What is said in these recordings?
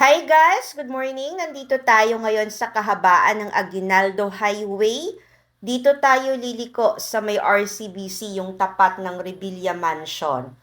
Hi guys! Good morning! Nandito tayo ngayon sa kahabaan ng Aguinaldo Highway. Dito tayo liliko sa may RCBC, yung tapat ng Revilla Mansion.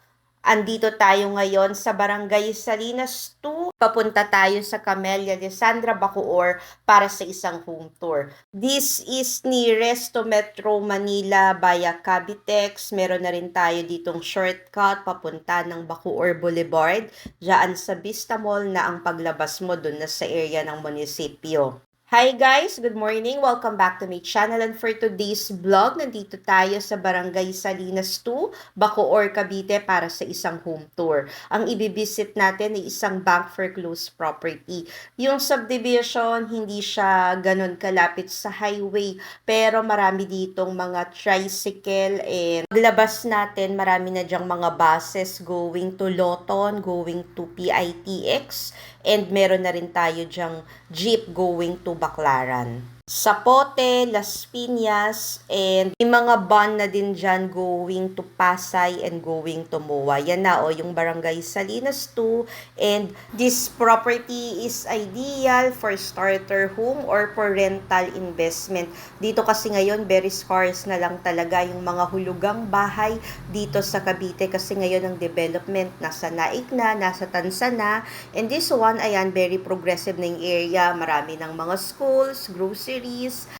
Andito tayo ngayon sa Barangay Salinas 2. Papunta tayo sa Camellia de Sandra Bacoor para sa isang home tour. This is nearest to Metro Manila via Cavitex. Meron na rin tayo ditong shortcut papunta ng Bacoor Boulevard. Diyan sa Vista Mall na ang paglabas mo dun na sa area ng munisipyo. Hi guys! Good morning! Welcome back to my channel, and for today's vlog, nandito tayo sa Barangay Salinas 2, Bacoor, Cavite para sa isang home tour. Ang ibibisit natin ay isang bank foreclosed property. Yung subdivision, hindi siya ganun kalapit sa highway, pero marami ditong mga tricycle, and paglabas natin, marami na dyang mga buses going to Loton, going to PITX, and meron na rin tayo dyang jeep going to Baclaran. Sapote, Las Piñas, and may mga van na din dyan going to Pasay and going to MOA. Yan na yung Barangay Salinas 2, and this property is ideal for starter home or for rental investment. Dito kasi ngayon, very scarce na lang talaga yung mga hulugang bahay dito sa Cavite kasi ngayon ang development nasa Naik na, nasa Tansa na, and this one, ayan, very progressive na yung area. Marami ng mga schools, groceries,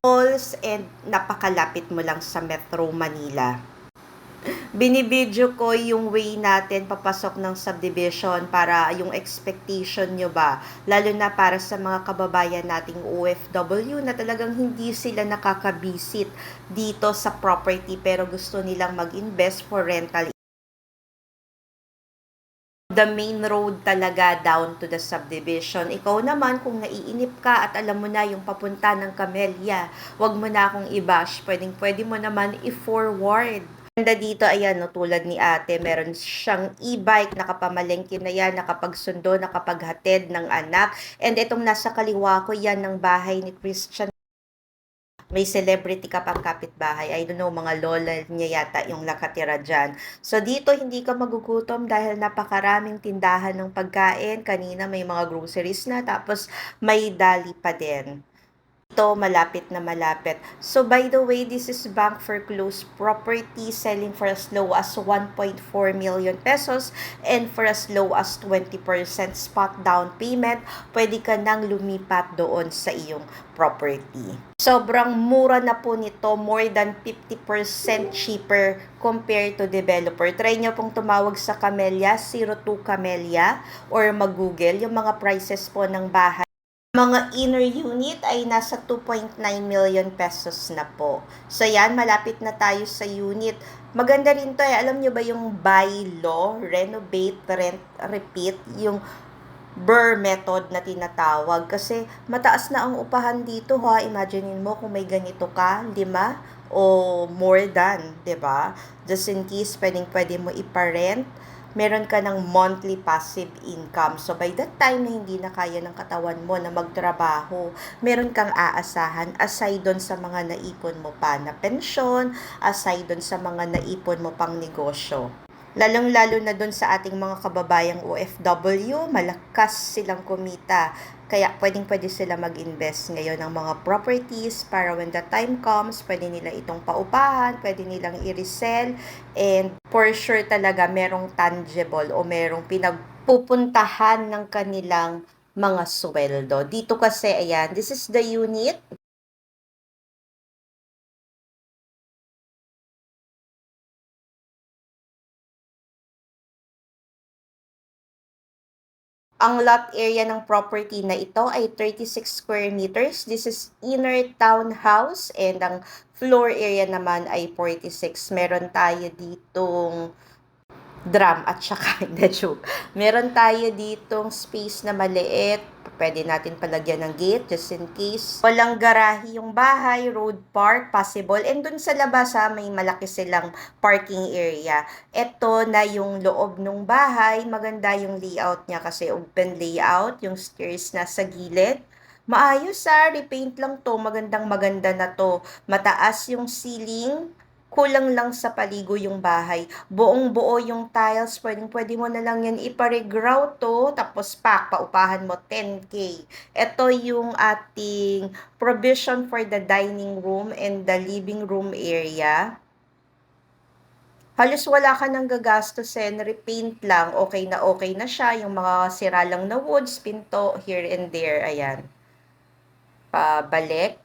malls, and napakalapit mo lang sa Metro Manila. Binibidyo ko yung way natin papasok ng subdivision para yung expectation nyo ba, lalo na para sa mga kababayan nating OFW na talagang hindi sila nakakabisit dito sa property pero gusto nilang mag-invest for rental. The main road talaga down to the subdivision. Ikaw naman, kung naiinip ka at alam mo na yung papunta ng Camellia, wag mo na akong i-bash. Pwede mo naman i-forward. Ganda dito, ayan, no, tulad ni ate, meron siyang e-bike, nakapamalengke na yan, nakapagsundo, nakapaghatid ng anak. And itong nasa kaliwa ko, yan ng bahay ni Christian. May celebrity ka pang kapitbahay. I don't know, mga lola niya yata yung nakatira dyan. So, dito hindi ka magugutom dahil napakaraming tindahan ng pagkain. Kanina may mga groceries na, tapos may dali pa din. Ito, malapit na malapit. So, by the way, this is bank foreclosed property selling for as low as 1.4 million pesos and for as low as 20% spot down payment. Pwede ka nang lumipat doon sa iyong property. Sobrang mura na po nito, more than 50% cheaper compared to developer. Try nyo pong tumawag sa Camellia, 02 Camellia, or mag-google yung mga prices po ng bahay. Mga inner unit ay nasa 2.9 million pesos na po. So yan, malapit na tayo sa unit. Maganda rin to Alam nyo ba yung buy law, renovate, rent, repeat, yung BRRRR method na tinatawag. Kasi mataas na ang upahan dito ha. Imaginein mo kung may ganito ka, 5 o more than, 'di ba? Just in case pwede mo ipa-rent, meron ka ng monthly passive income. So, by that time na hindi na kaya ng katawan mo na magtrabaho, meron kang aasahan aside doon sa mga naipon mo pa na pensyon, aside doon sa mga naipon mo pang negosyo. Lalong-lalo na doon sa ating mga kababayang OFW, malakas silang kumita. Kaya pwedeng-pwede sila mag-invest ngayon ng mga properties para when the time comes, pwede nila itong paupahan, pwede nilang i-resell, and for sure talaga merong tangible o merong pinagpupuntahan ng kanilang mga sweldo. Dito kasi, ayan, this is the unit. Ang lot area ng property na ito ay 36 square meters. This is inner townhouse, and ang floor area naman ay 46. Meron tayo ditong drum at saka, hindi, joke. Meron tayo ditong space na maliit. Pwede natin palagyan ng gate just in case. Walang garahe yung bahay, road park, possible. And dun sa labas may malaki silang parking area. Ito na yung loob ng bahay. Maganda yung layout niya kasi open layout. Yung stairs na sa gilid. Maayos repaint lang to. Magandang maganda na to. Mataas yung ceiling. kulang lang sa paligo yung bahay. Buong-buo yung tiles, pwedeng-pwede mo na lang yan ipa-regrout tapos paupahan mo 10K. Ito yung ating provision for the dining room and the living room area. Halos wala ka nang gagastusin, repaint lang, okay na siya. Yung mga sira lang na woods, pinto, here and there, ayan. Pabalik.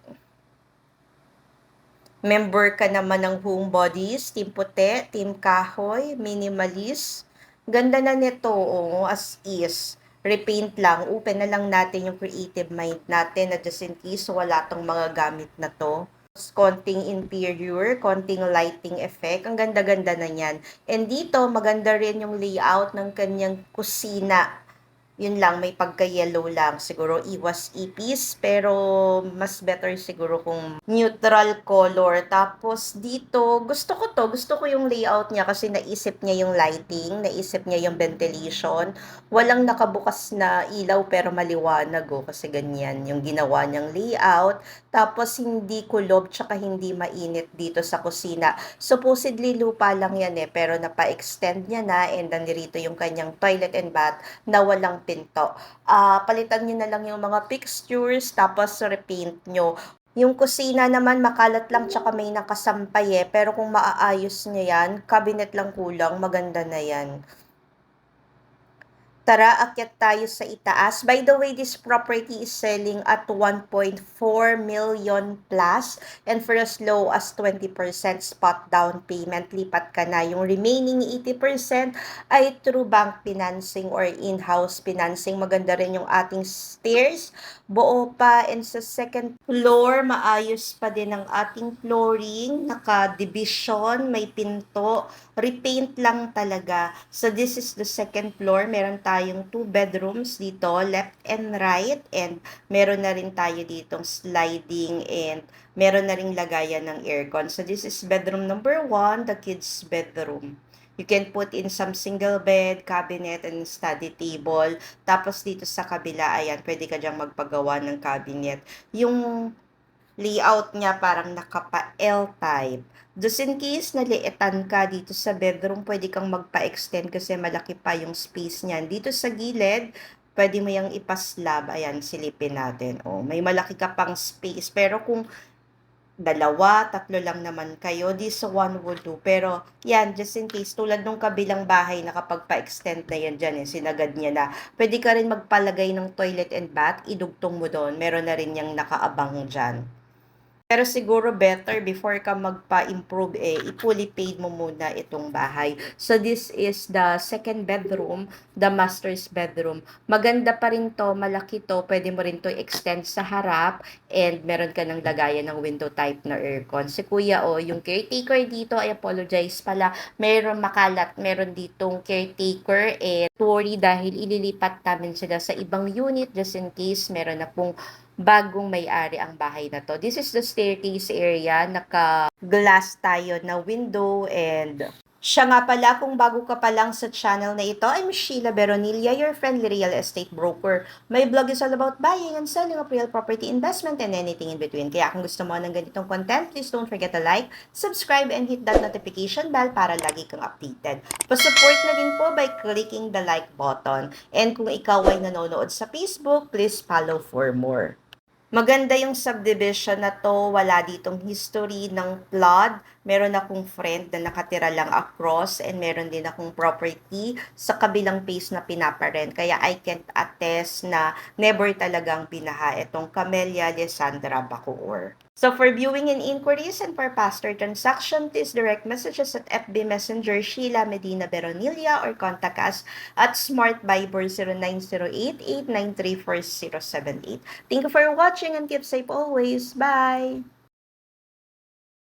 Member ka naman ng Homebodies, Team Puti, Team Kahoy, Minimalist. Ganda na nito, as is. Repaint lang, open na lang natin yung creative mind natin na just in case wala tong mga gamit na to. Konting interior, konting lighting effect. Ang ganda-ganda na yan. And dito, maganda rin yung layout ng kanyang kusina. Yun lang, may pagka-yellow lang. Siguro iwas ipis, pero mas better siguro kung neutral color. Tapos dito, gusto ko yung layout niya kasi naisip niya yung lighting, naisip niya yung ventilation. Walang nakabukas na ilaw pero maliwanag kasi ganyan yung ginawa niyang layout. Tapos hindi kulob tsaka hindi mainit dito sa kusina. Supposedly lupa lang yan pero napa-extend niya na and then dito yung kanyang toilet and bath na walang pinto. Palitan nyo na lang yung mga fixtures, tapos repaint nyo. Yung kusina naman, makalat lang tsaka may nakasampay pero kung maaayos nyo yan, cabinet lang kulang, maganda na yan. Tara, akyat tayo sa itaas. By the way, this property is selling at 1.4 million plus and for as low as 20% spot down payment, lipat ka na. Yung remaining 80% ay through bank financing or in-house financing. Maganda rin yung ating stairs. Buo pa and sa second floor, maayos pa din ang ating flooring. Naka-division, may pinto. Repaint lang talaga. So this is the second floor. Meron tayong 2 bedrooms dito, left and right. And meron na rin tayo ditong sliding and meron na rin lagayan ng aircon. So this is bedroom number 1, the kids' bedroom. You can put in some single bed, cabinet, and study table. Tapos dito sa kabila, ayan, pwede ka dyang magpagawa ng cabinet. Yung layout niya parang nakapa-L type. Just in case naliitan ka dito sa bedroom, pwede kang magpa-extend kasi malaki pa yung space niyan. Dito sa gilid, pwede mo yung ipaslab. Ayan, silipin natin. May malaki ka pang space. Pero kung 2, 3 lang naman kayo, this one would do. Pero, yan, just in case, tulad nung kabilang bahay na kapag pa-extend na yan dyan, sinagad niya na, pwede ka rin magpalagay ng toilet and bath, idugtong mo doon, meron na rin yung nakaabang dyan. Pero siguro better before ka magpa-improve i-fully paid mo muna itong bahay. So this is the second bedroom, the master's bedroom. Maganda pa rin to, malaki to, pwede mo rin to extend sa harap and meron ka ng lagayan ng window type na aircon. Si kuya yung caretaker dito, I apologize pala, meron makalat, meron ditong caretaker worry dahil ililipat namin sila sa ibang unit just in case meron na pong bagong may-ari ang bahay na to. This is the staircase area, naka-glass tayo na window and siya nga pala, kung bago ka pa lang sa channel na ito, I'm Sheila Beronilla, your friendly real estate broker. My blog is all about buying and selling of real property investment and anything in between. Kaya kung gusto mo ng ganitong content, please don't forget to like, subscribe, and hit that notification bell para lagi kang updated. Pa-support na din po by clicking the like button. And kung ikaw ay nanonood sa Facebook, please follow for more. Maganda yung subdivision na to, wala ditong history ng flood. Meron akong friend na nakatira lang across and meron din akong property sa kabilang phase na pinaparent. Kaya I can't attest na never talagang binaha itong Camellia de Sandra Bacoor. So for viewing and inquiries and for faster transaction, please direct messages at FB Messenger Sheila Medina Beronilla or contact us at Smart Viber 0908-893-4078. Thank you for watching and keep safe always. Bye!